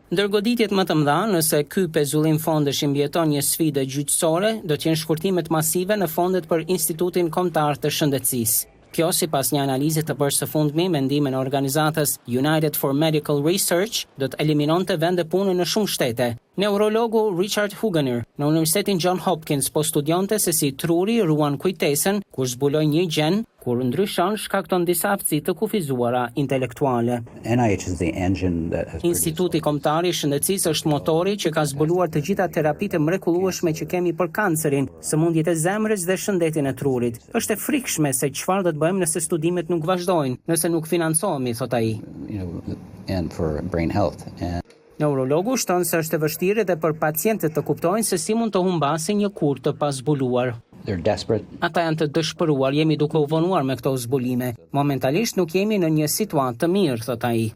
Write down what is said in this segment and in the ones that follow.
Ndërgoditjet më të mëdha, nëse ky pezullim fondesh i mbijeton një sfidë gjyqësore, do të jenë shkurtimet masive në fondet për Institutin Kombëtar të Shëndetësisë. Kjo sipas një analize të bërë së fundmi me ndikimin e organizatës United for Medical Research, do të eliminonte vende pune në shumë shtete. Neurologu Richard Hugener në Universitetin John Hopkins po studionte se si truri ruan kujtesën kur zbuloi një gjen, kur ndryshon shkakton disa aftësi të kufizuara intelektuale. Instituti Kombëtar i Shëndetësisë është motori që ka zbuluar të gjitha terapitë mrekullueshme që kemi për kancerin, sëmundjet e zemrës dhe shëndetin e trurit. Është e frikshme se çfarë do të bëjmë nëse studimet nuk vazhdojnë, nëse nuk financohemi, thot ai. Neurologu shton se është e vështirë edhe për pacientët të kuptojnë se si mund të humbasin një kur të pazbuluar. Ata janë të dëshpëruar, jemi duke u vonuar me këto zbulime. Momentalisht nuk jemi në një situatë të mirë, thot ai.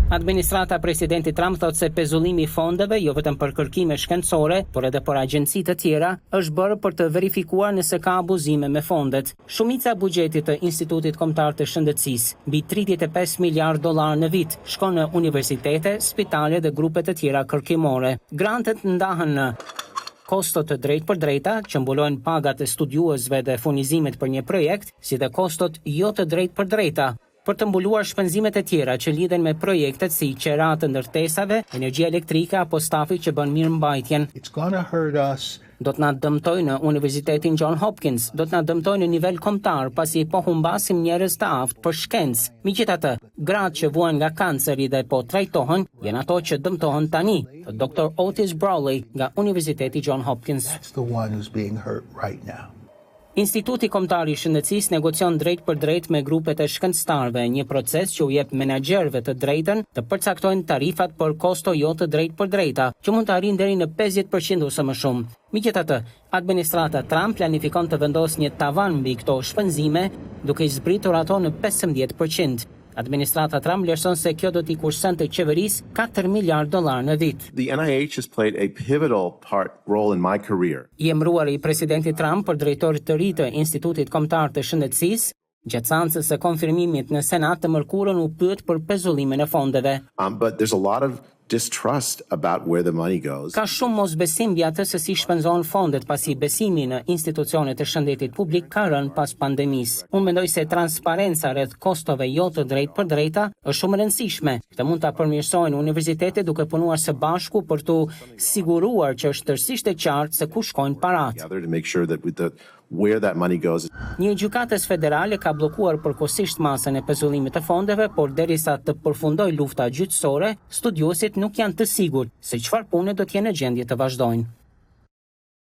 Administrata presidenti Trump thot se pezullimi i fondeve, jo vetëm për kërkime shkencore, por edhe për agjenci të tjera, është bërë për të verifikuar nëse ka abuzime me fondet. Shumica e buxhetit të Institutit Kombëtar të Shëndetësisë, mbi 35 miliard dollar në vit, shkon në universitete, spitale dhe grupe të tjera kërkimore. Grantet ndahen në kostot të drejt për drejta, që mbulojnë pagat e studiuesve dhe furnizimet për një projekt, si dhe kostot jo të drejt për drejta, për të mbuluar shpenzimet e tjera që lidhen me projektet si qerat të ndërtesave, energjia elektrike apo stafi që bën mirëmbajtjen. Do të na dëmtojë në Universitetin John Hopkins, do të na dëmtojë në nivel kombëtar, pasi po humbasim njerëz të aftë për shkencë. Megjithatë, gratë që vuajnë nga kanceri dhe po trajtohen, janë ato që dëmtohen tani, Dr. Otis Brawley nga Universiteti John Hopkins. Instituti Kombëtar i Shëndetësisë negocion drejt për drejt me grupet e shkencëtarëve, një proces që u jep menaxherëve të drejtën të përcaktojnë tarifat për kosto jo të drejt për drejta, që mund të arrijnë deri në 50% ose më shumë. Megjithatë, administrata Trump planifikon të vendosë një tavan mbi këto shpenzime, duke i zbritur ato në 15%. Administrata Trump vlerëson se kjo do t'i kursonte qeverisë $4 miliard në vit. The NIH has played a pivotal role in my career. I emëruari i presidentit Trump për drejtor të ri të Institutit Kombëtar të Shëndetësisë, gjatë seancës së konfirmimit në Senat të mërkurën u pyet për pezullimin e fondeve. But there's a lot of distrust about where the money goes. Ka shumë mosbesim mbi atë se si shpenzohen fondet, pasi besimi në institucionet e shëndetit publik ka rënë pas pandemisë. Unë mendoj se transparenca rreth kostove jo të drejt për drejta është shumë e rëndësishme. Këtë mund ta përmirësojnë universitetet duke punuar së bashku për të siguruar që është tërësisht e qartë se ku shkojnë paratë. Një gjykatës federale ka bllokuar përkohësisht masën e pezullimit të fondeve, por derisa të përfundojë lufta gjyqësore, studiuesit nuk janë të sigurt se çfarë pune do të jenë në gjendje të vazhdojnë.